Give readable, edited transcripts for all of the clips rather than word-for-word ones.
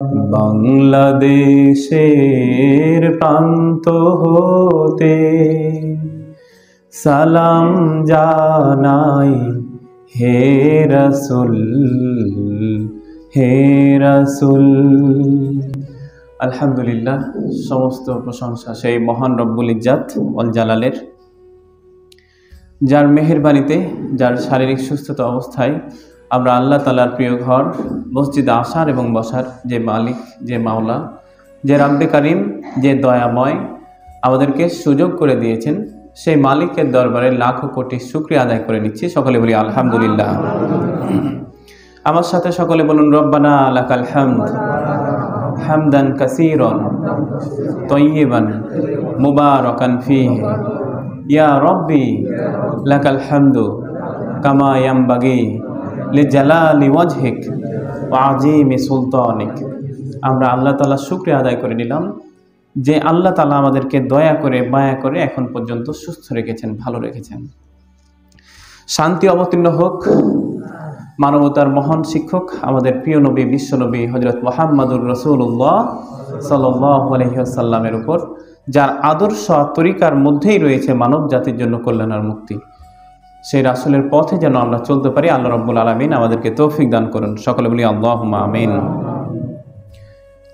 বাংলাদেশের প্রান্ত হতে সালাম জানাই হে রাসূল, হে রাসূল। আলহামদুলিল্লাহ, সমস্ত প্রশংসা সেই মহান রব্বুল ইজ্জাত ওয়াল জালালের, যার মেহেরবানিতে, যার শারীরিক সুস্থতা অবস্থায় আমরা আল্লাহ তাআলার প্রিয় ঘর মসজিদে আসার এবং বসার যে মালিক, যে মাওলা, যে রাব্বে কারিম, যে দয়াময় আমাদেরকে সুযোগ করে দিয়েছেন, সেই মালিকের দরবারে লাখো কোটি শুকরিয়া আদায় করে নিচ্ছি। সকলে বলি আলহামদুলিল্লাহ। আমার সাথে সকলে বলুন রব্বানা লাকাল হামদ হামদান কাসীরান তাইয়িবান মুবারাকান ফীহি ইয়া রব্বি লাকাল হামদু কামা ইয়ামবাগি লিজালালি ওয়াজহিক ওয়া আযীমি সুলতানিক। আমরা আল্লাহ তাআলার শুকরিয়া আদায় করে নিলাম যে আল্লাহ তাআলা আমাদেরকে দয়া করে, মায়া করে এখন পর্যন্ত সুস্থ রেখেছেন, ভালো রেখেছেন। শান্তি অবতীর্ণ হোক মানবতার মহান শিক্ষক আমাদের প্রিয় নবী, বিশ্বনবী হযরত মুহাম্মদুর রাসূলুল্লাহ সাল্লাল্লাহু আলাইহি ওয়াসাল্লামের উপর, যার আদর্শ তরিকার মধ্যেই রয়েছে মানব জাতির জন্য কল্যাণ আর মুক্তি। সেই রাসূলের পথে যেন আমরা চলতে পারি, আল্লাহ রাব্বুল আলামিন আমাদেরকে তৌফিক দান করুন। সকলে বলি আল্লাহুম্মা আমিন।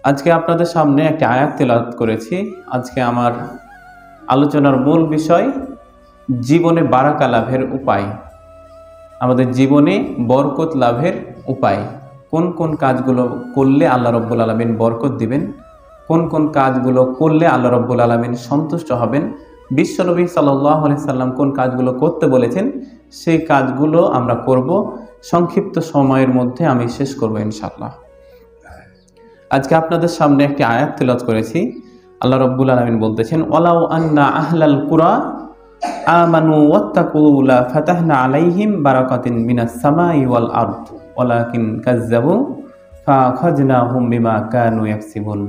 আজকে আপনাদের সামনে একটি আয়াত তেলাওয়াত করেছি। আজকে আমার আলোচনার মূল বিষয় জীবনে বারাকা লাভের উপায়, আমাদের জীবনে বরকত লাভের উপায়। কোন কোন কাজগুলো করলে আল্লাহ রাব্বুল আলামিন বরকত দিবেন, কোন কোন কাজগুলো করলে আল্লাহ রাব্বুল আলামিন সন্তুষ্ট হবেন, বিশ্বনবী সাল্লাল্লাহু আলাইহি সাল্লাম কোন কাজগুলো করতে বলেছেন, সেই কাজগুলো আমরা করব। সংক্ষিপ্ত সময়ের মধ্যে আমি শেষ করব ইনশাআল্লাহ। আজকে আপনাদের সামনে একটি আয়াত তেলাওয়াত করেছি। আল্লাহ রাব্বুল আলামিন বলতেছেন, ওয়ালাউ আন্না আহলাল কুরা আমানু ওয়াত্তাকু লা ফাতাহনা আলাইহিম বারাকাতিন মিনাস সামাই ওয়াল আরদ ওয়ালাকিন কাযযাবু ফাআখাযনাহুম বিমা কানু ইয়াকসিবুন।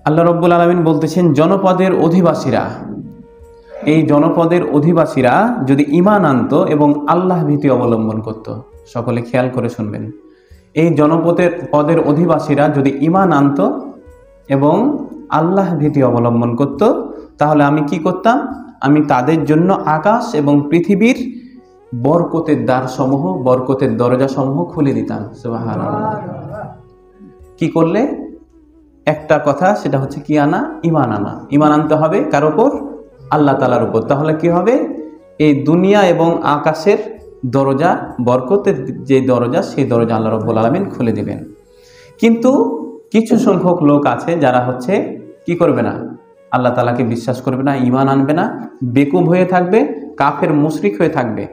আল্লাহ রাব্বুল আলামিন বলতেছেন, জনপদের অধিবাসীরা, এই জনপদের অধিবাসীরা যদি ঈমান আনতো এবং আল্লাহ ভীতি অবলম্বন করত। সকলে খেয়াল করে শুনবেন, এই জনপদের অধিবাসীরা যদি ঈমান আনতো এবং আল্লাহ ভীতি অবলম্বন করত, তাহলে আমি কি করতাম? আমি তাদের জন্য আকাশ এবং পৃথিবীর বরকতের দ্বারসমূহ, বরকতের দরজাসমূহ খুলে দিতাম। সুবহানাল্লাহ। কি করলে? একটা কথা, সেটা হচ্ছে কি আনা? ঈমান আনা। ঈমান আনতে হবে কার উপর? আল্লাহ তাআলার উপর। তাহলে কি হবে? এই দুনিয়া এবং আকাশের দরজা, বরকতের যে দরজা, সেই দরজা আল্লাহ রাব্বুল আলামিন খুলে দিবেন। কিন্তু কিছু সংখ্যক লোক আছে যারা হচ্ছে কি করবে না? আল্লাহ তাআলাকে বিশ্বাস করবে না, ঈমান আনবে না, বেকুব হয়ে থাকবে, কাফের মুশরিক হয়ে থাকবে।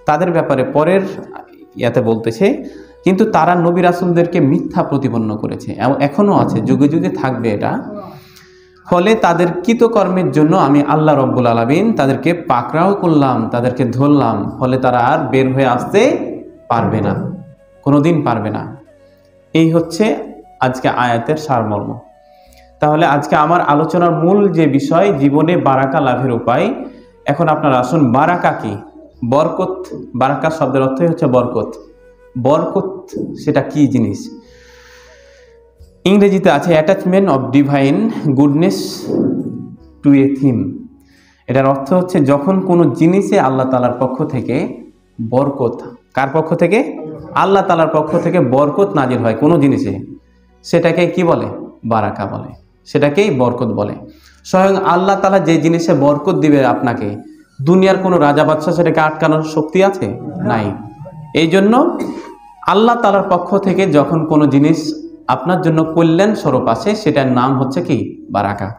তাদের ব্যাপারে পরের ইয়াতে বলতেছে, কিন্তু তারা নবী রাসূলদেরকে মিথ্যা প্রতিপন্ন করেছে, এখনো আছে, যুগে যুগে থাকবে এটা। ফলে তাদের কৃতকর্মের জন্য আমি আল্লাহ রাব্বুল আলামিন তাদেরকে পাকড়াও করলাম, তাদেরকে ধরলাম। ফলে তারা আর বের হয়ে আসতে পারবে না, কোনোদিন পারবে না। এই হচ্ছে আজকে আয়াতের সারমর্ম। তাহলে আজকে আমার আলোচনার মূল যে বিষয়, জীবনে বারাকা লাভের উপায়। এখন আপনারা আসুন, বারাকা কি? বরকত। বারাকা শব্দের অর্থই হচ্ছে বরকত। বরকত সেটা কি জিনিস? ইংরেজিতে আছে attachment of divine goodness to a theme. এটার অর্থ হচ্ছে যখন কোনো জিনিসে আল্লাহ তাআলার পক্ষ থেকে বরকত, কার পক্ষ থেকে? আল্লাহ তাআলার পক্ষ থেকে বরকত নাজির হয় কোনো জিনিসে, সেটাকে কি বলে? বারাকা বলে, সেটাকেই বরকত বলে। স্বয়ং আল্লাহ তাআলা যে জিনিসে বরকত দিবে আপনাকে, দুনিয়ার কোনো রাজা বাদশা সেটাকে আটকানোর শক্তি আছে? নাই। এই জন্য আল্লাহ তাআলার পক্ষ থেকে যখন কোনো জিনিস আপনার জন্য কল্যাণ স্বরূপ আসে, সেটার নাম হচ্ছে কি? বারাকা।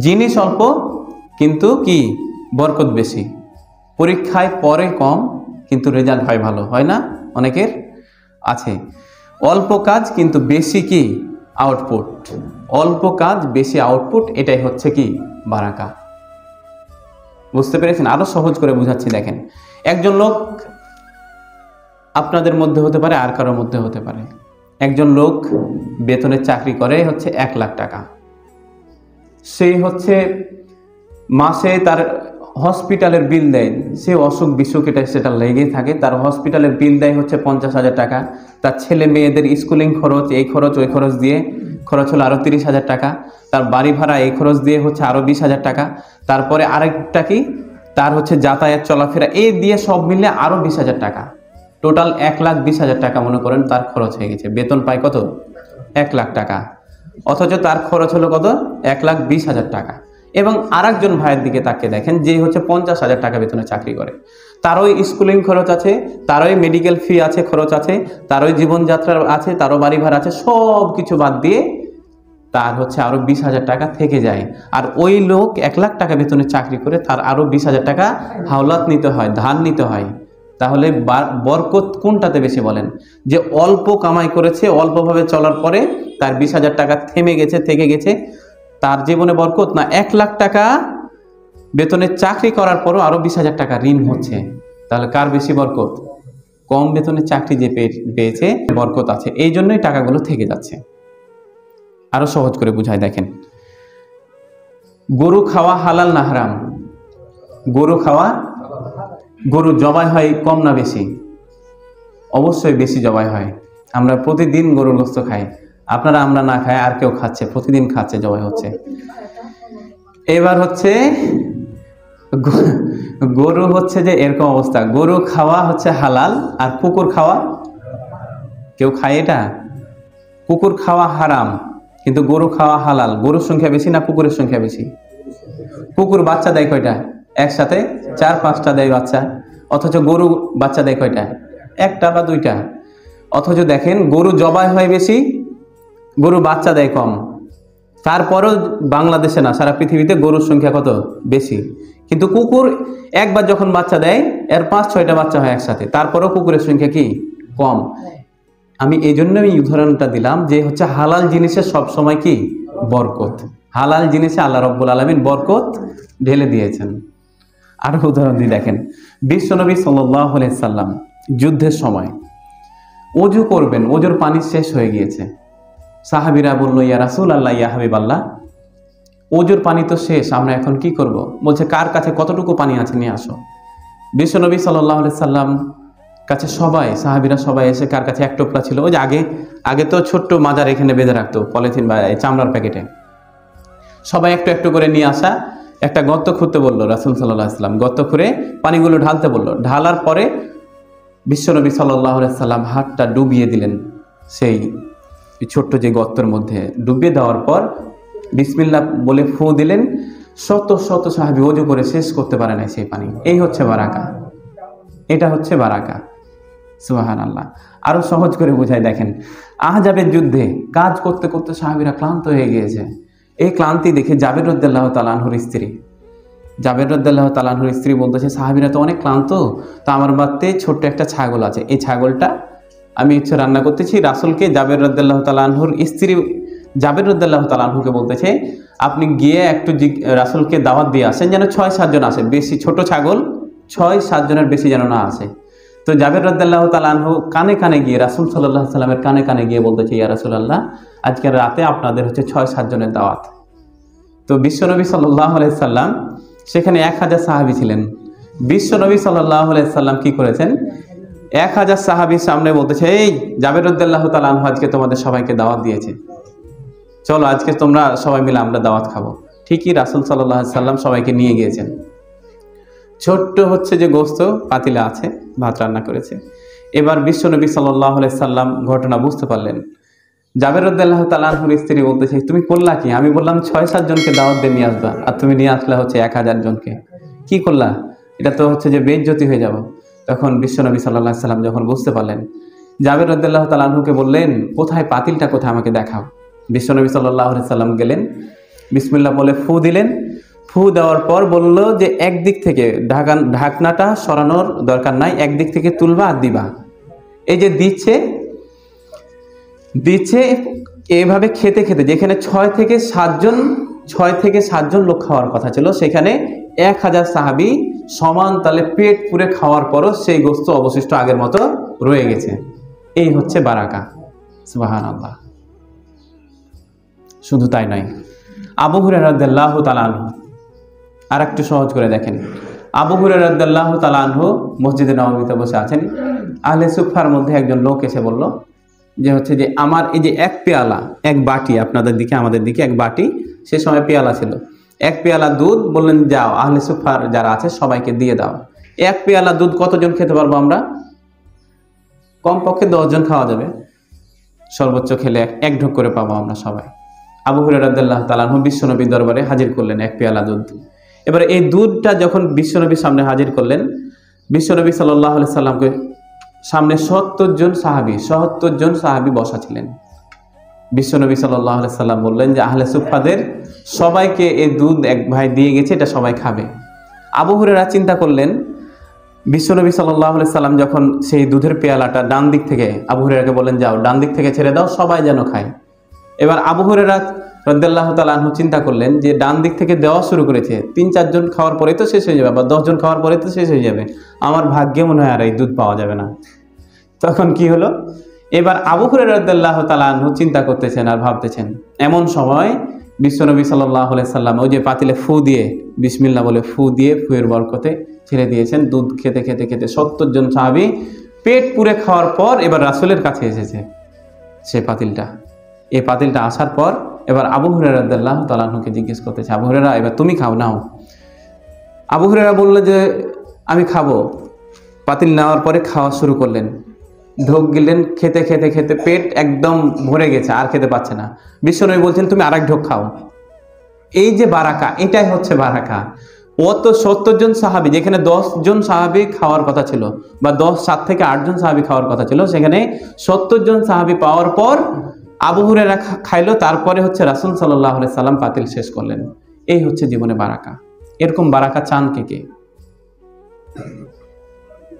জিনিস অল্প কিন্তু কি? বরকত বেশি। পরীক্ষায় পরে কম কিন্তু রেজাল্ট হয় ভালো, হয় না? অনেকের আছে। অল্প কাজ কিন্তু বেশি কি? আউটপুট। অল্প কাজ বেশি আউটপুট, এটাই হচ্ছে কি? বারাকা। বুঝতে পেরেছেন? আরো সহজ করে বুঝাচ্ছি, দেখেন। একজন লোক আপনাদের মধ্যে হতে পারে, আর কারোর মধ্যে হতে পারে। একজন লোক বেতনের চাকরি করে হচ্ছে 1 লাখ টাকা। সেই হচ্ছে মাসে তার হসপিটালের বিল দেয়, সে অসুখ বিসুখ এটা সেটা লেগেই থাকে, তার হসপিটালের বিল দেয় হচ্ছে 50,000 টাকা, তার ছেলে মেয়েদের স্কুলিং খরচ, এই খরচ ওই খরচ দিয়ে খরচ হলো আরও 30,000 টাকা, তার বাড়ি ভাড়া এই খরচ দিয়ে হচ্ছে আরও 20,000 টাকা, তারপরে আরেকটা কি তার হচ্ছে যাতায়াত চলাফেরা, এই দিয়ে সব মিলে আরও 20,000 টাকা, টোটাল 1,20,000 টাকা মনে করেন তার খরচ হয়ে গেছে। বেতন পায় কত? 1 লাখ টাকা, অথচ তার খরচ হলো কত? 1,20,000 টাকা। এবং আরেকজন ভাইয়ের দিকে তাকে দেখেন, যে হচ্ছে 50,000 টাকা বেতনে চাকরি করে, তারও স্কুলিং খরচ আছে, তারও মেডিকেল ফি আছে, খরচ আছে, তারও জীবনযাত্রার আছে, তারও বাড়ি ভাড়া আছে, সব কিছু বাদ দিয়ে তার হচ্ছে আরো 20,000 টাকা থেকে যায়। আর ওই লোক 1 লাখ টাকা বেতনে চাকরি করে, তার আরো 20,000 টাকা হাওলাত নিতে হয়, ধার নিতে হয়। তাহলে বরকত কোনটাতে বেশি বলেন? যে অল্প কামাই করেছে, অল্পভাবে চলার পরে তার 20,000 টাকা থেমে গেছে, থেকে গেছে, তার জীবনে বরকত, না 1 লাখ টাকা বেতনে চাকরি করার পরও আরো 20,000 টাকা ঋণ হচ্ছে? তাহলে কার বেশি বরকত? কম বেতনে চাকরি যে পেয়েছে বরকত আছে, এই জন্যই টাকাগুলো থেকে যাচ্ছে। আরো সহজ করে বুঝায় দেখেন, গরু খাওয়া হালাল না হারাম? গরু খাওয়া, গরু জবাই হয় কম না বেশি? অবশ্যই বেশি জবাই হয়। আমরা প্রতিদিন গরুর গোশত খাই, আপনারা, আমরা না খাই আর কেউ খাচ্ছে, প্রতিদিন খাচ্ছে, জবাই হচ্ছে। এবার হচ্ছে গরু হচ্ছে যে এরকম অবস্থা, গরু খাওয়া হচ্ছে হালাল আর কুকুর খাওয়া, কেউ খায় এটা? কুকুর খাওয়া হারাম কিন্তু গরু খাওয়া হালাল। গরুর সংখ্যা বেশি না কুকুরের সংখ্যা বেশি? কুকুর বাচ্চা দেয় কয়টা? একসাথে 4-5টা দেয় বাচ্চা, অথচ গরু বাচ্চা দেয় কয়টা? 1টা বা 2টা। অথচ দেখেন গরু জবাই হয় বেশি, গরু বাচ্চা দেয় কম। তারপরও বাংলাদেশে না, সারা পৃথিবীতে গরুর সংখ্যা কত? বেশি। কিন্তু কুকুর একবার যখন বাচ্চা দেয় এর 5-6টা বাচ্চা হয় একসাথে, তারপরও কুকুরের সংখ্যা কি? কম। আমি এই জন্য এই উদাহরণটা দিলাম যে হচ্ছে হালাল জিনিসে সবসময় কি? বরকত। হালাল জিনিসে আল্লাহ রাব্বুল আলামিন বরকত ঢেলে দিয়েছেন। আরো উদাহরণ দিয়ে দেখেন, বিশ্বনবী সাল্লাল্লাহু আলাইহি সাল্লাম যুদ্ধের সময় ওযু করবেন, ওযুর পানি শেষ হয়ে গিয়েছে। সাহাবীরা বলল, ইয়া রাসূলুল্লাহ, ইয়া হাবিবাল্লাহ, ওযুর পানি তো শেষ, আমরা এখন কি করব? বলছে, কার কাছে কতটুকু পানি আছে নিয়ে আসো। বিশ্বনবী সাল্লাল্লাহু আলাইহি সাল্লাম কাছে সবাই, সাহাবীরা সবাই এসে, কার কাছে 1 টোপলা ছিল, ওই যে আগে তো ছোট্ট মাজার এখানে বেঁধে রাখতো পলিথিন বা চামড়ার প্যাকেটে, সবাই একটু একটু করে নিয়ে আসা। একটা গর্ত খুঁড়তে বললো রাসূল সাল্লাল্লাহু আলাইহি সাল্লাম, গর্ত খুঁড়ে পানিগুলো ঢালতে বললো। ঢালার পরে বিশ্বনবী সাল্লাল্লাহু আলাইহি সাল্লাম হাতটা ডুবিয়ে দিলেন সেই ছোট্ট যে গর্তের মধ্যে। ডুবিয়ে দেওয়ার পর বিসমিল্লাহ বলে ফু দিলেন। শত শত সাহাবী ওযু করে শেষ করতে পারে না সেই পানি। এই হচ্ছে বারাকা, এটা হচ্ছে বারাকা। সুবহানাল্লাহ। আরো সহজ করে বুঝাই দেখেন, আহজাবের যুদ্ধে কাজ করতে করতে সাহাবীরা ক্লান্ত হয়ে গিয়েছে। এই ক্লান্তি দেখে জাবের রাদিয়াল্লাহু তাআলা আনহুর স্ত্রী বলতেছে, সাহাবীরা তো অনেক ক্লান্ত, তো আমার বাড়িতে ছোট্ট একটা ছাগল আছে, এই ছাগলটা আমি ইচ্ছে রান্না করতেছি। রাসূলকে, জাবের রাদিয়াল্লাহু তাআলা আনহুর স্ত্রী জাবের রাদিয়াল্লাহু তাআলা আনহুকে বলতেছে, আপনি গিয়ে একটু রাসূলকে দাওয়াত দিয়ে আসেন যেন 6-7 জন আসে, বেশি ছোট ছাগল 6-7 জনের বেশি যেন না আসে। তো জাবের রাদিয়াল্লাহু তাআলা আনহু কানে কানে গিয়ে রাসূল সাল্লাল্লাহু আলাইহি সাল্লামের কানে কানে গিয়ে বলতেছে, ইয়া রাসূলুল্লাহ, আজকের রাতে আপনাদের হচ্ছে 6-7 জনের দাওয়াত। তো বিশ্বনবী সাল্লাল্লাহু আলাইহি সাল্লাম, সেখানে 1000 সাহাবী ছিলেন। বিশ্বনবী সাল্লাল্লাহু আলাইহি সাল্লাম কি করেছেন? 1000 সাহাবীর সামনে বলতেছে, এই জাবের রাদিয়াল্লাহু তাআলা আনহু আজকে তোমাদের সবাইকে দাওয়াত দিয়েছে, চলো আজকে তোমরা সবাই মিলে আমরা দাওয়াত খাবো। ঠিকই রাসূল সাল্লাল্লাহু আলাইহি সাল্লাম সবাইকে নিয়ে গিয়েছেন। ছোট্ট হচ্ছে যে গোশত পাতিলে আছে, ভাত রান্না করেছে। এবার বিশ্বনবী সাল্লাল্লাহু আলাইহি সাল্লাম ঘটনা বুঝতে পারলেন। জাবের রাদিয়াল্লাহু তাআলা আনহুর স্ত্রী বলতেছে, তুমি করলা কি? আমি বললাম 6-7 জনকে দাওয়াত দিয়ে নিয়ে আসবা, আর তুমি নিয়ে আসলা হচ্ছে 1000 জনকে, কি করলা? এটা তো হচ্ছে যে বেইজ্জতি হয়ে যাব। তখন বিশ্বনবী সাল্লাল্লাহু আলাইহি সাল্লাম যখন বুঝতে পারলেন, জাবের রাদিয়াল্লাহু তাআলা আনহুকে বললেন, কোথায় পাতিলটা, কোথায়, আমাকে দেখাও। বিশ্বনবী সাল্লাল্লাহু আলাইহি সাল্লাম গেলেন, বিসমিল্লাহ বলে ফু দিলেন। ফু দেওয়ার পর বলল যে একদিক থেকে ঢাকনাটা সরানোর দরকার নাই, একদিক থেকে তুলবা আর দিবা। এই যে দিচ্ছে এইভাবে খেতে খেতে, যেখানে 6 থেকে 7 জন লোক খাওয়ার কথা ছিল, সেখানে 1000 সাহাবী সমান তালে পেট পুরে খাওয়ার পরও সেই গোশত অবশিষ্ট আগের মতো রয়ে গেছে। এই হচ্ছে বারাকা। সুবহানাল্লাহ। শুধু তাই নয়, আবু হুরায়রা রাদিয়াল্লাহু তাআলা আনহু, আর একটু সহজ করে দেখেন, আবু হুরায়রা রাদিয়াল্লাহু তাআলা আনহু মসজিদে নববীতে বসে আছেন। আহলে সুফফার মধ্যে একজন লোক এসে বলল যে হচ্ছে যে আমার এই যে এক পেয়ালা, এক বাটি, আপনাদের দিকে আমাদের দিকে এক বাটি, সে সময় পেয়ালা ছিল, এক পেয়ালা দুধ, বললেন যাও আহলে সুফফার যারা আছে সবাইকে দিয়ে দাও। এক পেয়ালা দুধ কতজন খেতে পারবো আমরা? কমপক্ষে 10 জন খাওয়া যাবে, সর্বোচ্চ খেলে এক ঢোক করে পাবো আমরা সবাই। আবু হুরায়রা রাদিয়াল্লাহু তাআলা আনহু বিশ্বনবীর দরবারে হাজির করলেন এক পেয়ালা দুধ। এবারে এই দুধটা যখন বিশ্বনবীর সামনে হাজির করলেন, বিশ্বনবী সাল্লাল্লাহু আলাইহি সাল্লামকে সামনে 70 জন সাহাবী বসা ছিলেন। বিশ্বনবী সাল্লাল্লাহু আলাইহি সাল্লাম বললেন যে আহলে সুফফাদের সবাইকে এই দুধ এক ভাই দিয়ে গেছে, এটা সবাই খাবে। আবু হুরায়রা চিন্তা করলেন, বিশ্বনবী সাল্লাল্লাহু আলাইহি সাল্লাম যখন সেই দুধের পেয়ালাটা ডান দিক থেকে, আবু হুরায়রাকে বললেন যাও ডান দিক থেকে ছেড়ে দাও, সবাই যেন খায়। এবার আবু হুরায়রা রাদিয়াল্লাহু তাআলা আনহু চিন্তা করলেন যে ডান দিক থেকে দেওয়া শুরু করেছে, 3-4 জন খাওয়ার পরে তো শেষ হয়ে যাবে, বা 10 জন খাওয়ার পরে তো শেষ হয়ে যাবে, আমার ভাগ্যে মনে হয় আর এই দুধ পাওয়া যাবে না। তখন কি হলো, এবার আবু হুরায়রা রাদিয়াল্লাহু তাআলা আনহু চিন্তা করতেছেন আর ভাবতেছেন। এমন সময় বিশ্বনবী সাল্লাল্লাহু আলাইহি সাল্লাম ওই যে পাতিলে ফু দিয়ে বিসমিল্লাহ বলে ফু দিয়ে, ফুয়ের বরকতে ছেড়ে দিয়েছেন। দুধ খেতে খেতে খেতে 70 জন সাহাবী পেট পুরে খাওয়ার পর এবার রাসূলের কাছে এসেছে সে পাতিলটা। এই পাতিলটা আসার পর এবার আবু হুরায়রা রাদিয়াল্লাহু তাআলা আনহুকে জিজ্ঞেস করতেছে, আবু হুরায়রা এবার তুমি খাও, নাও। আবু হুরায়রা বলল যে আমি খাবো। পাতিল নেওয়ার পরে খাওয়া শুরু করলেন, ঢোক গিলেন, খেতে খেতে খেতে পেট একদম ভরে গেছে, আর খেতে পাচ্ছে না। বিশ্বনবী বলছেন তুমি আরেক ঢোক খাও। এই যে বারাকা, এটাই হচ্ছে বারাকা। ও তো 70 জন সাহাবী, যেখানে 10 জন সাহাবী খাওয়ার কথা ছিল, বা 7 থেকে 8 জন সাহাবী খাওয়ার কথা ছিল, সেখানে 70 জন সাহাবী পাওয়ার পর আবু হুরায়রা খাইলো, তারপরে হচ্ছে রাসূল সাল্লাল্লাহু আলাইহি সাল্লাম পাতিল শেষ করলেন। এই হচ্ছে জীবনে বারাকা। এরকম বারাকা চান কে?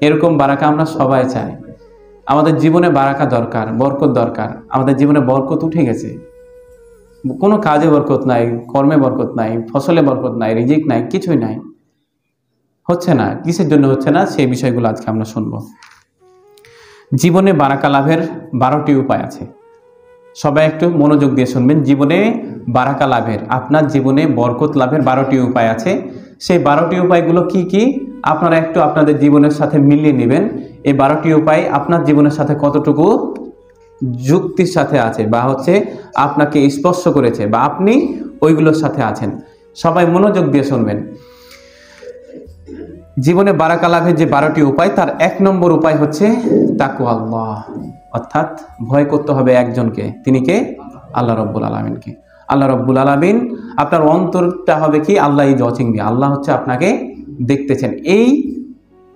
এরকম বারাকা আমরা সবাই চাই। আমাদের জীবনে বারাকা দরকার, বরকত দরকার। আমাদের জীবনে বরকত উঠে গেছে, কোনো কাজে বরকত নাই, কর্মে বরকত নাই, ফসলে বরকত নাই, রিজিক নাই, কিছুই নাই, হচ্ছে না। কিসের জন্য হচ্ছে না, সেই বিষয়গুলো আজকে আমরা শুনবো। জীবনে বারাকা লাভের 12টি উপায় আছে, সবাই একটু মনোযোগ দিয়ে শুনবেন। জীবনে বারাকা লাভের, আপনার জীবনে বরকত লাভের 12টি উপায় আছে। সেই 12টি উপায়গুলো কি কি আপনারা একটু আপনাদের জীবনের সাথে মিলিয়ে নেবেন। এই 12টি উপায় আপনার জীবনের সাথে কতটুকু যুক্তির সাথে আছে, বা হচ্ছে আপনাকে স্পর্শ করেছে, বা আপনি ওইগুলোর সাথে আছেন। সবাই মনোযোগ দিয়ে শুনবেন। জীবনে বারাকা লাভের যে 12টি উপায়, তার 1 নম্বর উপায় হচ্ছে তাকওয়াল্লাহ, অর্থাৎ ভয় করতে হবে একজনকে। তিনি কে? আল্লাহ রাব্বুল আলামিনকে। আল্লাহ রাব্বুল আলামিন, আপনার অন্তরটা হবে কি? আল্লাহ ইজ ওয়াচিং মি, আল্লাহ হচ্ছে আপনাকে দেখতেছেন।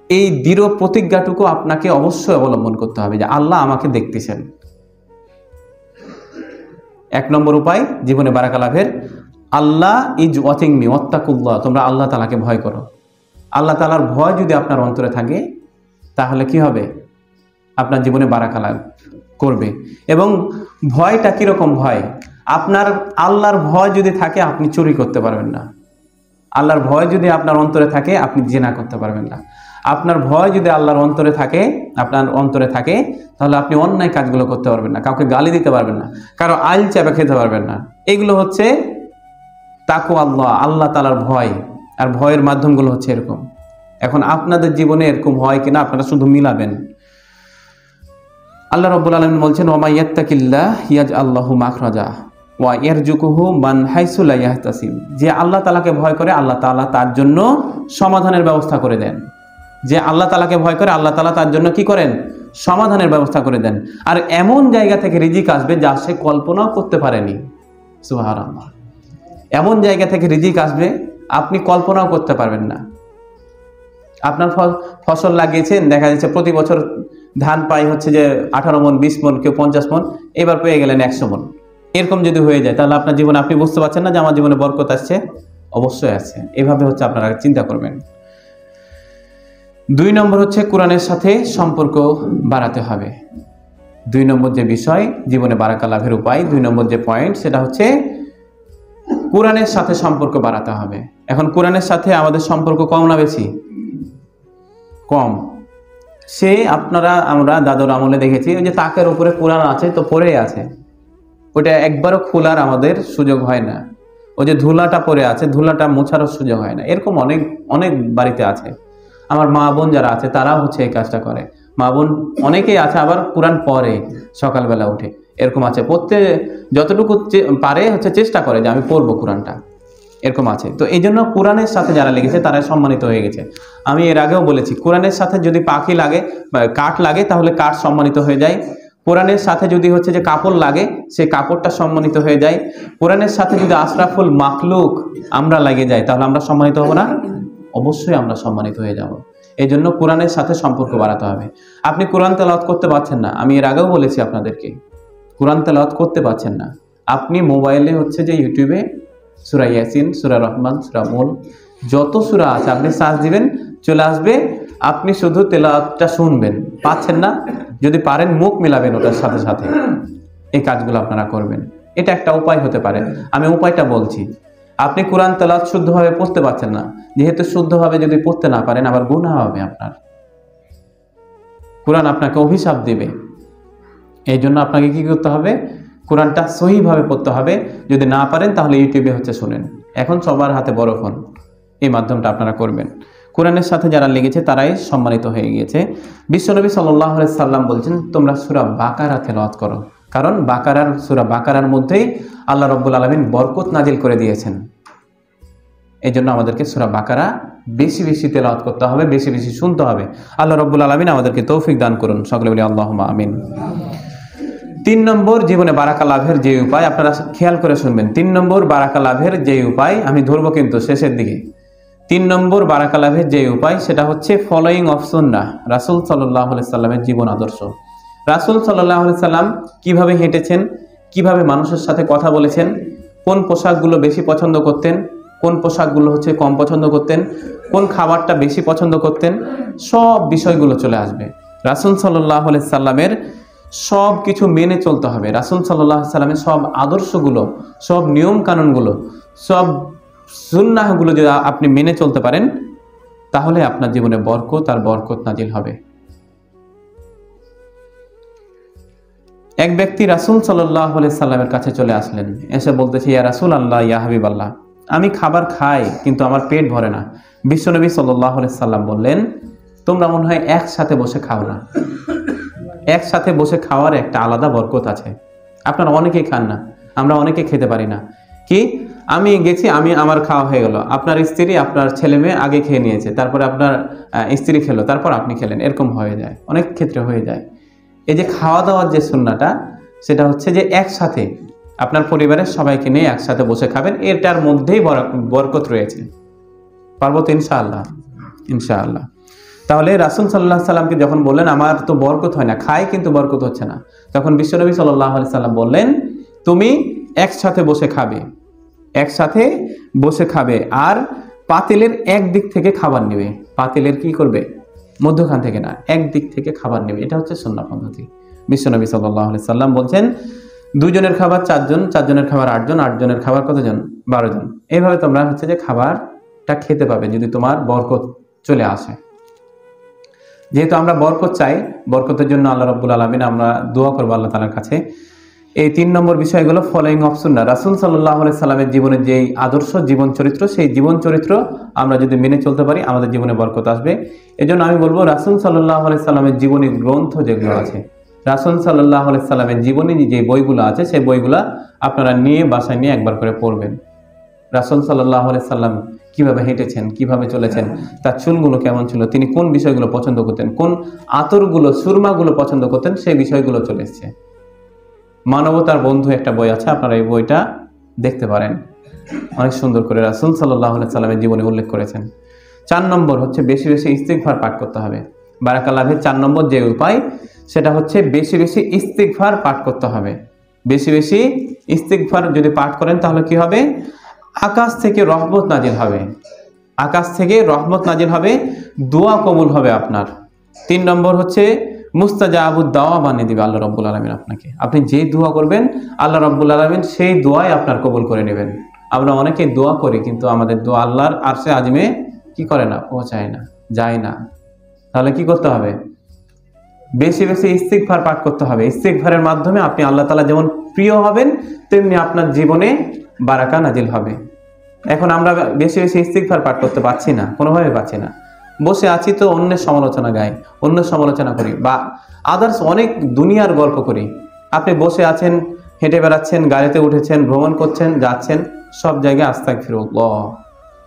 এই দৃঢ় প্রতিজ্ঞাটুকু আপনাকে অবশ্যই অবলম্বন করতে হবে যে আল্লাহ আমাকে দেখতেছেন। 1 নম্বর উপায় জীবনে বারাকা লাভের, আল্লাহ ইজ ওয়াচিং মি, ওয়াত্তাকুল্লাহ, তোমরা আল্লাহ তাআলাকে ভয় করো। আল্লাহ তাআলার ভয় যদি আপনার অন্তরে থাকে, তাহলে কি হবে? আপনার জীবনে বারাকা লাভ করবে। এবং ভয়টা কিরকম ভয়? আপনার আল্লাহর ভয় যদি থাকে, আপনি চুরি করতে পারবেন না। আল্লাহর ভয় যদি আপনার অন্তরে থাকে, আপনি জিনা করতে পারবেন না। আপনার ভয় যদি আল্লাহর অন্তরে থাকে, আপনার অন্তরে থাকে, তাহলে আপনি অন্যায় কাজগুলো করতে পারবেন না, কাউকে গালি দিতে পারবেন না, কারো আইল চাপা খেতে পারবেন না। এগুলো হচ্ছে তাকওয়াল্লাহ, আল্লাহ তাআলার ভয়। আর ভয়ের মাধ্যমগুলো হচ্ছে এরকম। এখন আপনাদের জীবনে এরকম হয় কিনা আপনারা শুধু মিলাবেন। আল্লাহ রাব্বুল আলামিন বলছেন, ওয়া মা ইয়াত্তাকিল্লাহ ইয়াজআল লাহু মাখরাজা ওয়া ইয়ারযুকুহু মান হাইসু লা ইয়াহতাসিব। যে আল্লাহ তাআলাকে ভয় করে, আল্লাহ তাআলা তার জন্য সমাধানের ব্যবস্থা করে দেন। যে আল্লাহ তাআলাকে ভয় করে, আল্লাহ তাআলা তার জন্য কি করেন? সমাধানের ব্যবস্থা করে দেন। আর এমন জায়গা থেকে রিজিক আসবে যা সে কল্পনাও করতে পারেনি। সুবহানাল্লাহ। এমন জায়গা থেকে রিজিক আসবে আপনি কল্পনাও করতে পারবেন না। আপনার ফসল লাগিয়েছেন, দেখা যাচ্ছে প্রতি বছর ধান পাই হচ্ছে যে 18 মণ, 20 মণ, কেউ 50 মণ, এবার পেয়ে গেলেন 100 মণ। এরকম যদি হয়ে যায়, তাহলে আপনার জীবনে আপনি বুঝতে পারছেন না যে আমার জীবনে বরকত আসছে? অবশ্যই আছে। এভাবে হচ্ছে আপনারা চিন্তা করবেন। 2 নম্বর হচ্ছে কোরআনের সাথে সম্পর্ক বাড়াতে হবে। 2 নম্বর যে বিষয় জীবনে বারাকা লাভের উপায়, 2 নম্বর যে পয়েন্ট, সেটা হচ্ছে কোরআনের সাথে সম্পর্ক বাড়াতে হবে। এখন কোরআনের সাথে আমাদের সম্পর্ক কম না বেশি? কম। আমরা দাদুর আমলে দেখেছি, ওই যে তাকের উপরে কোরআন আছে তো পড়েই আছে, ওটা একবারও খোলার আমাদের সুযোগ হয় না। ওই যে ধুলাটা পড়ে আছে, ধুলাটা মোছারও সুযোগ হয় না। এরকম অনেক অনেক বাড়িতে আছে। আমার মা বোন যারা আছে তারাও হচ্ছে এই কাজটা করে। মা বোন অনেকেই আছে আবার কোরআন পড়ে সকালবেলা উঠে, এরকম আছে। পড়তে যতটুকু পারে হচ্ছে চেষ্টা করে যে আমি পড়বো কোরআনটা, এরকম আছে। তো এই জন্য কোরআনের সাথে যারা লেগেছে তারাই সম্মানিত হয়ে গেছে। আমি এর আগেও বলেছি, কোরআনের সাথে যদি পাখি লাগে বা কাঠ লাগে তাহলে কাঠ সম্মানিত হয়ে যায়। কোরআনের সাথে যদি হচ্ছে যে কাপড় লাগে সেই কাপড়টা সম্মানিত হয়ে যায়। কোরআনের সাথে যদি আশরাফুল মাখলুক আমরা লাগে যাই তাহলে আমরা সম্মানিত হব না? অবশ্যই আমরা সম্মানিত হয়ে যাব। এই জন্য কোরআনের সাথে সম্পর্ক বাড়াতে হবে। আপনি কোরআন তেলাওয়াত করতে পারছেন না, আমি এর আগেও বলেছি আপনাদেরকে, কোরআন তেলাওয়াত করতে পারছেন না, আপনি মোবাইলে হচ্ছে যে ইউটিউবে সূরা ইয়াসিন, সূরা রহমান, সূরা মুলক যত সূরা আছে আপনি সার্চ দিবেন, চলে আসবে। আপনি শুধু তেলাওয়াতটা শুনবেন। পাচ্ছেন না, যদি পারেন মুখ মিলাবেন ওটার সাথে সাথে। এই কাজগুলো আপনারা করবেন, এটা একটা উপায় হতে পারে। আমি উপায়টা বলছি। আপনি কোরআন তেলাওয়াত শুদ্ধভাবে পড়তে পারছেন না, যেহেতু শুদ্ধভাবে যদি পড়তে না পারেন আবার গুনাহ হবে আপনার, কোরআন আপনাকে অভিশাপ দিবে। এই জন্য আপনাকে কি করতে হবে? কোরআনটা সহিভাবে পড়তে হবে। যদি না পারেন তাহলে ইউটিউবে হচ্ছে শুনেন। এখন সবার হাতে বড় ফোন, এই মাধ্যমটা আপনারা করবেন। কোরআনের সাথে যারা লেগেছে তারাই সম্মানিত হয়ে গিয়েছে। বিশ্বনবী সাল্লাল্লাহু আলাইহি সাল্লাম বলছেন তোমরা সূরা বাকারা তেলাওয়াত করো, কারণ সূরা বাকারার মধ্যেই আল্লাহ রাব্বুল আলামিন বরকত নাজিল করে দিয়েছেন। এই জন্য আমাদেরকে সূরা বাকারা বেশি বেশি তেলাওয়াত করতে হবে, বেশি বেশি শুনতে হবে। আল্লাহ রাব্বুল আলামিন আমাদেরকে তৌফিক দান করুন, সকলে বলি আল্লাহুম্মা আমিন। 3 নম্বর জীবনে বারাকা লাভের যে উপায়, আপনারা খেয়াল করে শুনবেন। 3 নম্বর বারাকা লাভের যে উপায়, আমি ধরবো কিন্তু শেষের দিকে। 3 নম্বর বারাকা লাভের যে উপায় সেটা হচ্ছে ফলোয়িং অফ সুন্নাহ, রাসূল সাল্লাল্লাহু আলাইহি সাল্লামের জীবন আদর্শ। রাসূল সাল্লাল্লাহু আলাইহি সাল্লাম কিভাবে হেঁটেছেন, কিভাবে মানুষের সাথে কথা বলেছেন, কোন পোশাকগুলো বেশি পছন্দ করতেন, কোন পোশাকগুলো হচ্ছে কম পছন্দ করতেন, কোন খাবারটা বেশি পছন্দ করতেন, সব বিষয়গুলো চলে আসবে। রাসূল সাল্লাল্লাহু আলাইহি সাল্লামের সব কিছু মেনে চলতে হবে। রাসূল সাল্লাল্লাহু আলাইহি সাল্লামের সব আদর্শগুলো, সব নিয়ম কানুনগুলো, সব সুন্নাহগুলো যদি আপনি মেনে চলতে পারেন তাহলে আপনার জীবনে বরকত আর বরকত নাজিল হবে। এক ব্যক্তি রাসূল সাল্লাল্লাহু আলাইহি সাল্লামের কাছে চলে আসলেন, এসে বলতেছে ইয়া রাসূলুল্লাহ, ইয়া হাবিবাল্লাহ, আমি খাবার খাই কিন্তু আমার পেট ভরে না। বিশ্বনবী সাল্লাল্লাহু আলাইহি সাল্লাম বললেন তোমরা মনে হয় একসাথে বসে খাও না। একসাথে বসে খাওয়ার একটা আলাদা বরকত আছে। আপনারা অনেকেই খান না, আমরা অনেকে খেতে পারি না। কি, আমি গেছি, আমার খাওয়া হয়ে গেল, আপনার স্ত্রী আপনার ছেলে মেয়ে আগে খেয়ে নিয়েছে, তারপরে আপনার স্ত্রী খেলো, তারপর আপনি খেলেন, এরকম হয়ে যায়, অনেক ক্ষেত্রে হয়ে যায়। এই যে খাওয়া দাওয়ার যে সুন্নাহটা সেটা হচ্ছে যে একসাথে আপনার পরিবারের সবাইকে নিয়ে একসাথে বসে খাবেন, এটার মধ্যেই বরকত রয়েছে। পারবো তো ইনশাআল্লাহ? ইনশাআল্লাহ। তাহলে রাসূল সাল্লাল্লাহু আলাইহি সাল্লামকে যখন বললেন আমার তো বরকত হয় না, খাই কিন্তু বরকত হচ্ছে না, তখন বিশ্বনবী সাল্লাল্লাহু আলাইহি সাল্লাম বললেন তুমি একসাথে বসে খাবে, একসাথে বসে খাবে, আর পাতিলের এক দিক থেকে খাবার নেবে। পাতিলের কি করবে? মধ্যখান থেকে না, এক দিক থেকে খাবার নেবে। এটা হচ্ছে সুন্নাহ পদ্ধতি। বিশ্বনবী সাল্লাল্লাহু আলাইহি সাল্লাম বলছেন 2 জনের খাবার 4 জন, 4 জনের খাবার 8 জন, 8 জনের খাবার কতজন? 12 জন। এইভাবে তোমরা হচ্ছে যে খাবারটা খেতে পাবে যদি তোমার বরকত চলে আসে। যেহেতু আমরা বরকত চাই, বরকতের জন্য আল্লাহ রাব্বুল আলামিন আমরা দোয়া করব আল্লাহ তাআলার কাছে। এই 3 নম্বর বিষয়গুলো ফলোইং অফ সুন্নাহ, রাসূল সাল্লাল্লাহু আলাইহি সাল্লামের জীবনের যেই আদর্শ জীবন চরিত্র, সেই জীবন চরিত্র আমরা যদি মেনে চলতে পারি আমাদের জীবনে বরকত আসবে। এজন্য আমি বলবো রাসূল সাল্লাল্লাহু আলাইহি সাল্লামের জীবনী গ্রন্থ যেগুলো আছে, রাসূল সাল্লাল্লাহু আলাইহি সাল্লামের জীবনী যে বইগুলো আছে সেই বইগুলা আপনারা নিয়ে বাসায় নিয়ে একবার করে পড়বেন। রাসূল সাল্লাল্লাহু আলাইহি সাল্লাম কিভাবে হেঁটেছেন, কিভাবে চলেছেন, তার চুলগুলো কেমন ছিল, তিনি কোন বিষয়গুলো পছন্দ করতেন, কোন আতরগুলো সুরমাগুলো পছন্দ করতেন, সেই বিষয়গুলো চলে এসেছে। মানবতার বন্ধু একটা বই আছে, আপনারা এই বইটা দেখতে পারেন, অনেক সুন্দর করে রাসূল সাল্লাল্লাহু আলাইহি সাল্লামের জীবনে উল্লেখ করেছেন। 4 নম্বর হচ্ছে বেশি বেশি ইস্তিগফার পাঠ করতে হবে। বারাকা লাভের 4 নম্বর যে উপায় সেটা হচ্ছে বেশি বেশি ইস্তিগফার পাঠ করতে হবে। বেশি বেশি ইস্তিগফার যদি পাঠ করেন তাহলে কি হবে? আকাশ থেকে রহমত নাজিল হবে, আকাশ থেকে রহমত নাজিল হবে, দোয়া কবুল হবে আপনার। 3 নম্বর হচ্ছে মুস্তাজাবুদ দাওয়া বানিয়ে দিবে আল্লাহ রাব্বুল আলামিন আপনাকে। আপনি যে দোয়া করবেন আল্লাহ রাব্বুল আলামিন সেই দোয়াই আপনার কবুল করে নেবেন। আমরা অনেকে দোয়া করি কিন্তু আমাদের দোয়া আল্লাহর আরশে আজিমে কি করে না, পৌঁছায় না, যায় না। তাহলে কি করতে হবে? বেশি বেশি ইস্তিগফার পাঠ করতে হবে। ইস্তিগফারের মাধ্যমে আপনি আল্লাহ তাআলা যেমন প্রিয় হবেন তেমনি আপনার জীবনে বারাকা নাজিল হবে। এখন আমরা বেশি বেশি ইস্তিগফার পাঠ করতে পারছি না, কোনোভাবে পাচ্ছি না। বসে আছি তো অন্যের সমালোচনা গাই, অন্যের সমালোচনা করি, বা আদার্স অনেক দুনিয়ার গল্প করি। আপনি বসে আছেন, হেঁটে বেড়াচ্ছেন, গাড়িতে উঠেছেন, ভ্রমণ করছেন, যাচ্ছেন, সব জায়গায় আস্তাগফিরুল্লাহ,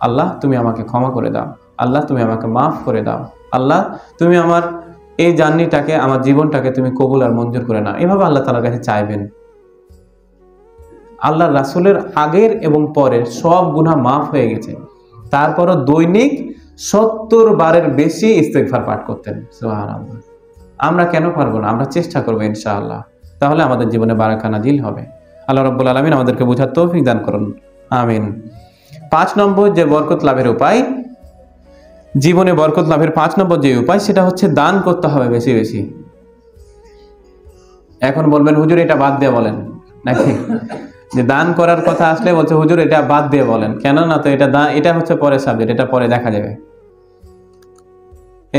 আল্লাহ তুমি আমাকে ক্ষমা করে দাও, আল্লাহ তুমি আমাকে মাফ করে দাও, আল্লাহ তুমি আমার এই জার্নিটাকে, আমার জীবনটাকে তুমি কবুল আর মঞ্জুর করে নাও। এভাবে আল্লাহ তাআলার কাছে চাইবেন। আল্লাহ রাসূলের আগের এবং পরের সব গুনাহ মাফ হয়ে গেছে, তারপরও দৈনিক 70 বারের বেশি ইস্তিগফার পাঠ করতেন। সুবহানাল্লাহ। আমরা কেন পারবো না? আমরা চেষ্টা করবো ইনশাআল্লাহ, তাহলে আমাদের জীবনে বারাকা নাজিল হবে। আল্লাহ রাব্বুল আলামিন আমাদেরকে বোঝার তৌফিক দান করুন, আমিন। 5 নম্বর যে বরকত লাভের উপায়, জীবনে বরকত লাভের 5 নম্বর যে উপায়, সেটা হচ্ছে দান করতে হবে বেশি বেশি। এখন বলবেন হুজুর এটা বাদ দিয়ে বলেন, নাকি? যে দান করার কথা আসলে বলছে হুজুর এটা বাদ দিয়ে বলেন, কেন না? তো এটা হচ্ছে পরের সাবজেক্ট, এটা পরে দেখা যাবে।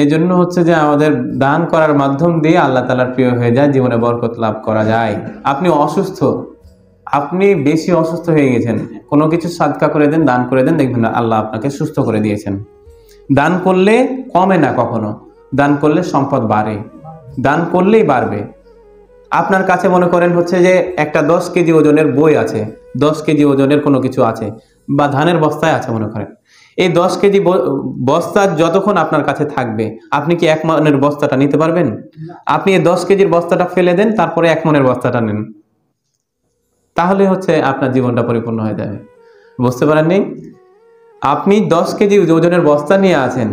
এই জন্য হচ্ছে যে আমাদের দান করার মাধ্যম দিয়ে আল্লাহ তাআলার প্রিয় হয়ে যায়, জীবনে বরকত লাভ করা যায়। আপনি অসুস্থ, আপনি বেশি অসুস্থ হয়ে গেছেন, কোনো কিছু সাদকা করে দেন, দান করে দেন, দেখবেন আল্লাহ আপনাকে সুস্থ করে দিয়েছেন। দান করলে কমে না কখনো, দান করলে সম্পদ বাড়ে, দান করলেই বাড়বে। আপনার কাছে মনে করেন হচ্ছে যে একটা 10 কেজি ওজনের বই আছে, 10 কেজি ওজনের কোনো কিছু আছে, বা ধানের বস্তায় আছে মনে করেন। এই 10 কেজি বস্তা যতক্ষণ আপনার কাছে থাকবে, আপনি কি 1 মনের বস্তাটা নিতে পারবেন? আপনি এই 10 কেজির বস্তাটা ফেলে দেন, তারপরে 1 মনের বস্তাটা নেন, তাহলে হচ্ছে আপনার জীবনটা পরিপূর্ণ হয়ে যাবে। বুঝতে পারেননি? আপনি 10 কেজি ওজনের বস্তা নিয়ে আছেন,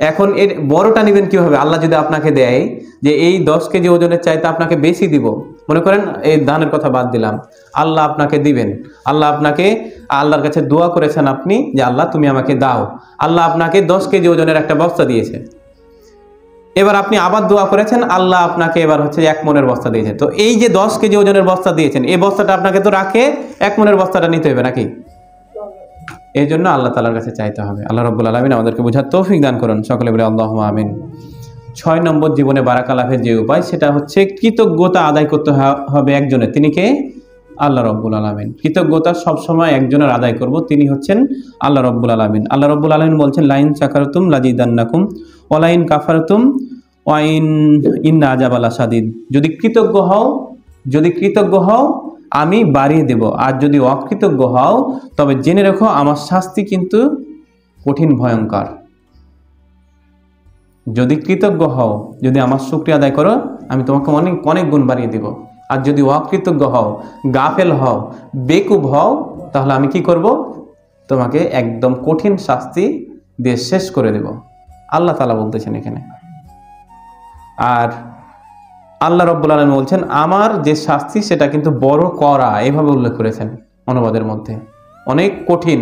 এখন এর বড়টা নেবেন কিভাবে? আল্লাহ যদি আপনাকে দেয় যে এই 10 কেজি ওজনের চাইতে আপনাকে বেশি দিব, মনে করেন এই ধানের কথা বাদ দিলাম, আল্লাহ আপনাকে দিবেন। আল্লাহ আপনাকে, আল্লাহর কাছে দোয়া করেছেন আপনি যে আল্লাহ তুমি আমাকে দাও, আল্লাহ আপনাকে 10 কেজি ওজনের একটা বস্তা দিয়েছে। এবার আপনি আবার দোয়া করেছেন, আল্লাহ আপনাকে এবার হচ্ছে 1 মনের বস্তা দিয়েছেন। তো এই যে 10 কেজি ওজনের বস্তা দিয়েছেন, এই বস্তাটা আপনাকে তো রাখে 1 মনের বস্তাটা নিতে হবে, নাকি? এই জন্য আল্লাহ তাআলার কাছে চাইতে হবে। আল্লাহ রাব্বুল আলামিন আমাদেরকে বোঝার তৌফিক দান করুন, সকলে বলে আল্লাহুম্মা আমিন। 6 নম্বর জীবনে বারাকা লাভের যে উপায়, সেটা হচ্ছে কৃতজ্ঞতা আদায় করতে হবে একজনের। তিনি কে? আল্লাহ রাব্বুল আলামিন। কৃতজ্ঞতা সবসময় একজনের আদায় করব, তিনি হচ্ছেন আল্লাহ রাব্বুল আলামিন। আল্লাহ রাব্বুল আলামিন বলছেন লাইন শাকারতুম লাযিদান্নাকুম ওয়া লাইন কাফারতুম ওয়া ইন্না আযাবা লাশাদীদ। যদি কৃতজ্ঞ হও আমি বাড়িয়ে দেব, আর যদি অকৃতজ্ঞ হও তবে জেনে রেখো আমার শাস্তি কিন্তু কঠিন ভয়ঙ্কর। যদি কৃতজ্ঞ হও, যদি আমার শুকরিয়া আদায় করো, আমি তোমাকে অনেক অনেক গুণ বাড়িয়ে দেব। আর যদি অকৃতজ্ঞ হও, গাফেল হও, বেকুব হও, তাহলে আমি কি করব? তোমাকে একদম কঠিন শাস্তি দিয়ে শেষ করে দেব। আল্লাহ তাআলা বলতেছেন এখানে। আর আল্লাহ রাব্বুল আলামিন বলছেন আমার যে শাস্তি সেটা কিন্তু বড় কড়া, এভাবে উল্লেখ করেছেন অনুবাদের মধ্যে, অনেক কঠিন।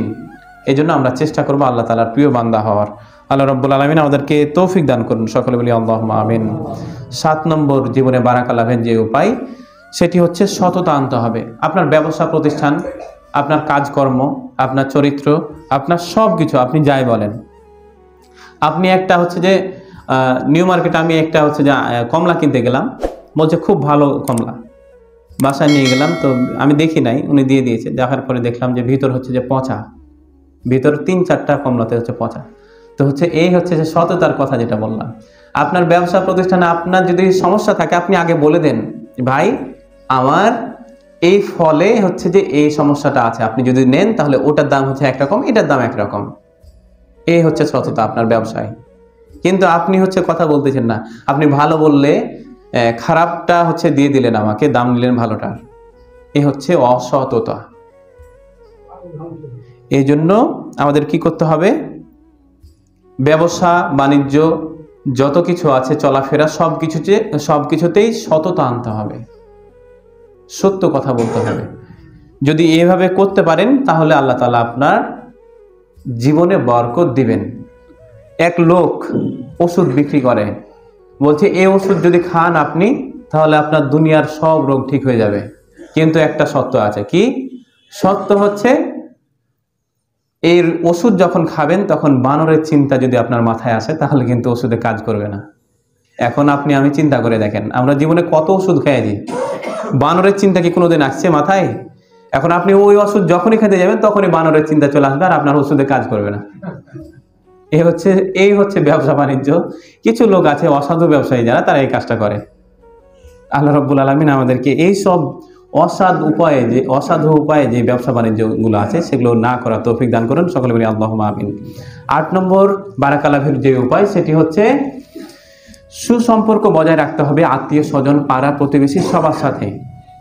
এই জন্য আমরা চেষ্টা করবো আল্লাহ তাআলার প্রিয় বান্দা হওয়ার। আল্লাহ রাব্বুল আলামিন আমাদেরকে তৌফিক দান করুন, সকলে বলি আল্লাহুম্মা আমিন। 7 নম্বর জীবনে বারাকা লাভের যে উপায়, সেটি হচ্ছে সততা আনতে হবে। আপনার ব্যবসা প্রতিষ্ঠান, আপনার কাজকর্ম, আপনার চরিত্র, আপনার সব কিছু, আপনি যাই বলেন। আপনি একটা হচ্ছে যে নিউ মার্কেটে আমি একটা হচ্ছে যে কমলা কিনতে গেলাম, বলছে খুব ভালো কমলা, বাসায় নিয়ে গেলাম, তো আমি দেখি নাই, উনি দিয়ে দিয়েছে। দেখার পরে দেখলাম যে ভিতর হচ্ছে যে পচা, ভিতর 3-4টা কমলাতে হচ্ছে পচা। তো হচ্ছে এই হচ্ছে যে সততার কথা যেটা বললাম। আপনার ব্যবসা প্রতিষ্ঠানে আপনার যদি সমস্যা থাকে, আপনি আগে বলে দেন ভাই আমার এই ফলে হচ্ছে যে এই সমস্যাটা আছে, আপনি যদি নেন তাহলে ওটার দাম হচ্ছে একরকম, এটার দাম একরকম। এই হচ্ছে সততা আপনার ব্যবসায়। কিন্তু আপনি হচ্ছে কথা বলতেছেন না, আপনি ভালো বললে খারাপটা হচ্ছে দিয়ে দিলেন, আমাকে দাম নিলেন ভালোটার। এ হচ্ছে অসততা। এই জন্য আমাদের কি করতে হবে? ব্যবসা বাণিজ্য যত কিছু আছে, চলাফেরা, সবকিছুতেই সততা আনতে হবে, সত্য কথা বলতে হবে। যদি এভাবে করতে পারেন তাহলে আল্লাহ তাআলা আপনার জীবনে বরকত দিবেন। এক লোক ওষুধ বিক্রি করে, বলছে এই ওষুধ যদি খান আপনি, তাহলে আপনার দুনিয়ার সব রোগ ঠিক হয়ে যাবে। কিন্তু একটা সত্য আছে। কি সত্য? হচ্ছে এই ওষুধ যখন খাবেন তখন বানরের চিন্তা যদি আপনার মাথায় আসে, তাহলে কিন্তু ওষুধে কাজ করবে না। এখন আমি চিন্তা করে দেখেন, আমরা জীবনে কত ওষুধ খেয়েছি, বানরের চিন্তা কি কোনোদিন আসছে মাথায়? এখন আপনি ওই ওষুধ যখনই খেতে যাবেন তখনই বানরের চিন্তা চলে আসবে আর আপনার ওষুধে কাজ করবে না। এই হচ্ছে ব্যবসা বাণিজ্য। কিছু লোক আছে অসাধু ব্যবসায়ী যারা, তারা এই কাজটা করে। আল্লাহ রাব্বুল আলামিন আমাদেরকে এই সব অসাধু উপায়ে যে ব্যবসা বাণিজ্যগুলো আছে সেগুলো না করার তৌফিক দান করুন, সকলে বলি আল্লাহুম্মা আমিন। 8 নম্বর বারাকা লাভের যে উপায়, সেটি হচ্ছে সুসম্পর্ক বজায় রাখতে হবে আত্মীয় স্বজন, পাড়া প্রতিবেশী সবার সাথে।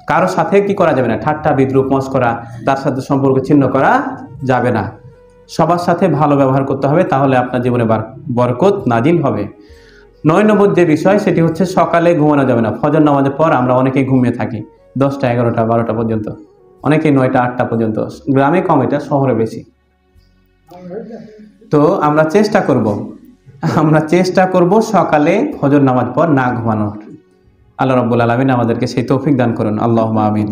কারো সাথে কি করা যাবে না, ঠাট্টা বিদ্রুপ মস্করা, তার সাথে সম্পর্ক ছিন্ন করা যাবে না। সবার সাথে ভালো ব্যবহার করতে হবে, তাহলে আপনার জীবনে বরকত নাজিল হবে। 9 নম্বর যে বিষয়, সেটি হচ্ছে সকালে ঘুমানো যাবে না। ফজর নামাজের পর আমরা অনেকেই ঘুমিয়ে থাকি 10টা 11টা 12টা পর্যন্ত, অনেকেই 9টা 8টা পর্যন্ত। গ্রামে কম, এটা শহরে বেশি। তো আমরা চেষ্টা করব সকালে ফজর নামাজ পর না ঘুমানোর। আল্লাহ রাব্বুল আলামিন আমাদেরকে সেই তৌফিক দান করুন, আল্লাহুম্মা আমিন।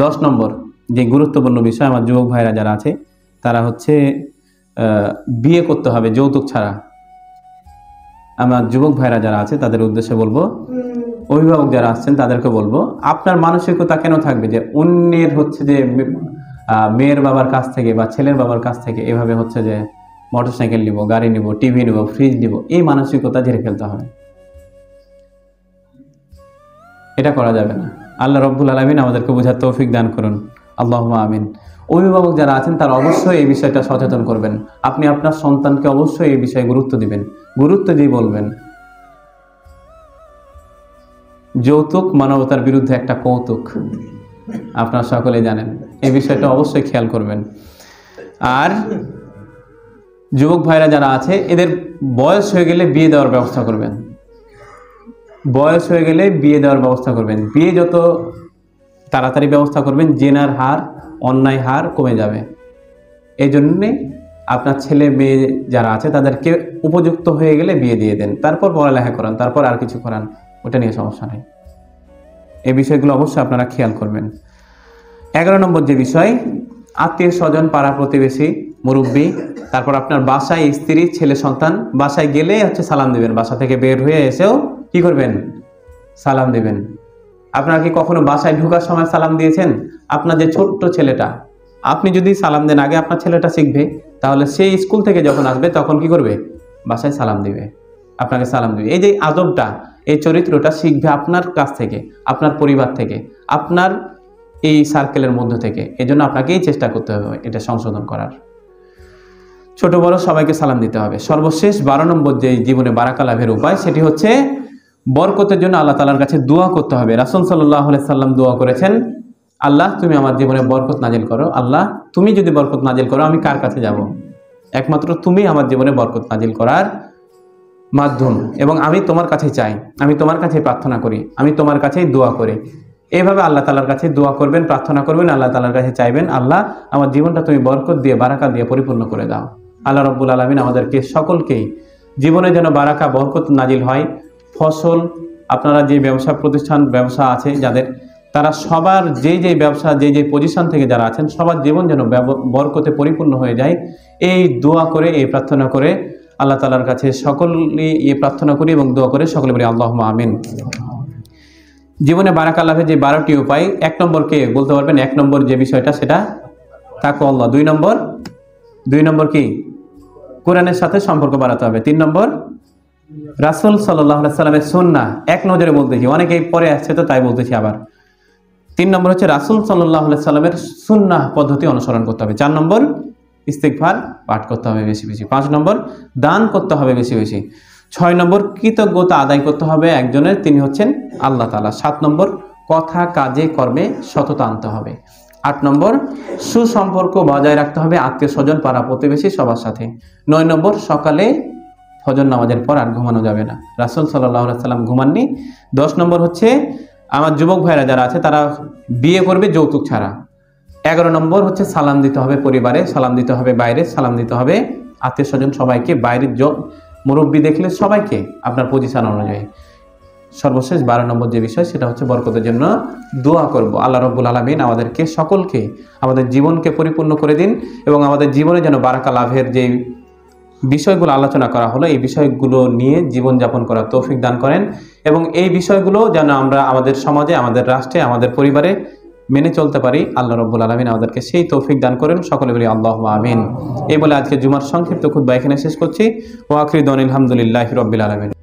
10 নম্বর যে গুরুত্বপূর্ণ বিষয়, আমার যুবক ভাইরা যারা আছে তারা হচ্ছে বিয়ে করতে হবে যৌতুক ছাড়া। আমার যুবক ভাইরা যারা আছে তাদের উদ্দেশ্যে বলবো, অভিভাবক যারা আসছেন তাদেরকে বলবো, আপনার মানসিকতা কেন থাকবে যে অন্যের হচ্ছে যে মেয়ের বাবার কাছ থেকে বা ছেলের বাবার কাছ থেকে এভাবে হচ্ছে যে মোটরসাইকেল নিব, গাড়ি নিব, টিভি নিব, ফ্রিজ নিব, এই মানসিকতা ঝেড়ে ফেলতে হবে। এটা করা যাবে না। আল্লাহ রাব্বুল আলামিন আমাদেরকে বোঝার তৌফিক দান করুন, আল্লাহুম্মা আমিন। অভিভাবক যারা আছেন তারা অবশ্যই এই বিষয়টা সচেতন করবেন। আপনি আপনার সন্তানকে অবশ্যই এই বিষয়ে গুরুত্ব দিবেন, গুরুত্ব দিয়ে বলবেন। যৌতুক মানবতার বিরুদ্ধে একটা কৌতুক, আপনারা সকলে জানেন। এই বিষয়টা অবশ্যই খেয়াল করবেন। আর যুবক ভাইরা যারা আছে এদের বয়স হয়ে গেলে বিয়ে দেওয়ার ব্যবস্থা করবেন। বিয়ে যত তাড়াতাড়ি ব্যবস্থা করবেন, জেনার হার, অন্যায় হার কমে যাবে। এই জন্যে আপনার ছেলে মেয়ে যারা আছে তাদেরকে উপযুক্ত হয়ে গেলে বিয়ে দিয়ে দেন, তারপর পড়ালেখা করান, তারপর আর কিছু করান, ওটা নিয়ে সমস্যা নেই। এই বিষয়গুলো অবশ্যই আপনারা খেয়াল করবেন। 11 নম্বর যে বিষয়, আত্মীয় স্বজন, পাড়া প্রতিবেশী, মুরব্বী, তারপর আপনার বাসায় স্ত্রী, ছেলে সন্তান, বাসায় গেলে হচ্ছে সালাম দিবেন। বাসা থেকে বের হয়ে এসেও কি করবেন, সালাম দিবেন। আপনারা কি কখনো বাসায় ঢোকার সময় সালাম দিয়েছেন? আপনার যে ছোট্ট ছেলেটা, আপনি যদি সালাম দেন আগে, আপনার ছেলেটা শিখবে, তাহলে সেই স্কুল থেকে যখন আসবে তখন কি করবে, বাসায় সালাম দিবে, আপনাকে সালাম দিবে। এই যে আদবটা, এই চরিত্রটা শিখবে আপনার কাছ থেকে, আপনার পরিবার থেকে, আপনার এই সার্কেলের মধ্য থেকে। এই জন্য আপনাকেই চেষ্টা করতে হবে এটা সংশোধন করার। ছোট বড় সবাইকে সালাম দিতে হবে। সর্বশেষ 12 নম্বর যে জীবনে বারাকা লাভের উপায়, সেটি হচ্ছে বরকতের জন্য আল্লাহ তাআলার কাছে দোয়া করতে হবে। রাসূল সাল্লাল্লাহু আলাইহি সাল্লাম দোয়া করেছেন, আল্লাহ তুমি আমার জীবনে বরকত নাজিল করো। আল্লাহ তুমি যদি বরকত নাজিল করো, আমি কার কাছে যাব? একমাত্র তুমি আমার জীবনে বরকত নাজিল করার মাধ্যম, এবং আমি তোমার কাছে চাই, আমি তোমার কাছে প্রার্থনা করি, আমি তোমার কাছেই দোয়া করি। এইভাবে আল্লাহ তাআলার কাছে দোয়া করবেন, প্রার্থনা করবেন, আল্লাহ তাআলার কাছে চাইবেন, আল্লাহ আমার জীবনটা তুমি বরকত দিয়ে, বারাকা দিয়ে পরিপূর্ণ করে দাও। আল্লাহ রাব্বুল আলামিন আমাদেরকে সকলকেই জীবনে যেন বারাকা বরকত নাজিল হয়। ফসল, আপনারা যে ব্যবসা প্রতিষ্ঠান ব্যবসা আছে যাদের, তারা সবার যে ব্যবসা যে পজিশন থেকে যারা আছেন, সবার জীবন যেন বরকতে পরিপূর্ণ হয়ে যায়, এই দোয়া করে, এই প্রার্থনা করে আল্লাহ তাআলার কাছে সকলেই এই প্রার্থনা করি এবং দোয়া করে সকলে বলি আল্লাহুম্মা আমিন। জীবনে বারাকা লাভের যে 12টি উপায়, 1 নম্বর কে বলতে পারবেন? 1 নম্বর যে বিষয়টা সেটা তাকওয়াল্লাহ। 2 নম্বর কি? কোরআনের সাথে সম্পর্ক বাড়াতে হবে। 3 নম্বর রাসূল সাল্লাল্লাহু আলাইহি সাল্লামের সুন্নাহ, এক নজরে বলতেছি, অনেকেই পরে আসছে তো তাই বলতেছি আবার। 3 নম্বর হচ্ছে রাসূল সাল্লাল্লাহু আলাইহি সাল্লামের সুন্নাহ পদ্ধতি অনুসরণ করতে হবে। 4 নম্বর ইস্তিগফার পাঠ করতে হবে বেশি বেশি। 5 নম্বর দান করতে হবে বেশি বেশি। 6 নম্বর কৃতজ্ঞতা আদায় করতে হবে একজনের, তিনি হচ্ছেন আল্লাহ তাআলা। 7 নম্বর কথা কাজে কর্মে সততা আনতে হবে। 8 নম্বর সুসম্পর্ক বজায় রাখতে হবে আত্মীয় স্বজন, পাড়া প্রতিবেশী সবার সাথে। 9 নম্বর সকালে ফজর নামাজের পর আর ঘুমানো যাবে না। রাসূল সাল্লাল্লাহু আলাইহি সাল্লাম ঘুমাননি। 10 নম্বর হচ্ছে আমার যুবক ভাইরা যারা আছে তারা বিয়ে করবে যৌতুক ছাড়া। 11 নম্বর হচ্ছে সালাম দিতে হবে পরিবারে, সালাম দিতে হবে বাইরে, সালাম দিতে হবে আত্মীয় স্বজন সবাইকে, বাইরের মুরব্বী দেখলে সবাইকে আপনার পজিশন অনুযায়ী। সর্বশেষ 12 নম্বর যে বিষয়, সেটা হচ্ছে বরকতের জন্য দোয়া করব। আল্লাহ রাব্বুল আলামিন আমাদেরকে সকলকে, আমাদের জীবনকে পরিপূর্ণ করে দিন এবং আমাদের জীবনে যেন বারাকা লাভের যে বিষয়গুলো আলোচনা করা হলো, এই বিষয়গুলো নিয়ে জীবনযাপন করার তৌফিক দান করেন এবং এই বিষয়গুলো যেন আমরা আমাদের সমাজে, আমাদের রাষ্ট্রে, আমাদের পরিবারে মেনে চলতে পারি। আল্লাহ রাব্বুল আলামিন আমাদেরকে সেই তৌফিক দান করেন। সকলে বলি আল্লাহুম্মা আমিন। এই বলে আজকে জুমার সংক্ষিপ্ত খুতবা এখানে শেষ করছি। ওয়া আখিরু দাওয়ানা আলহামদুলিল্লাহি রাব্বিল আলামিন।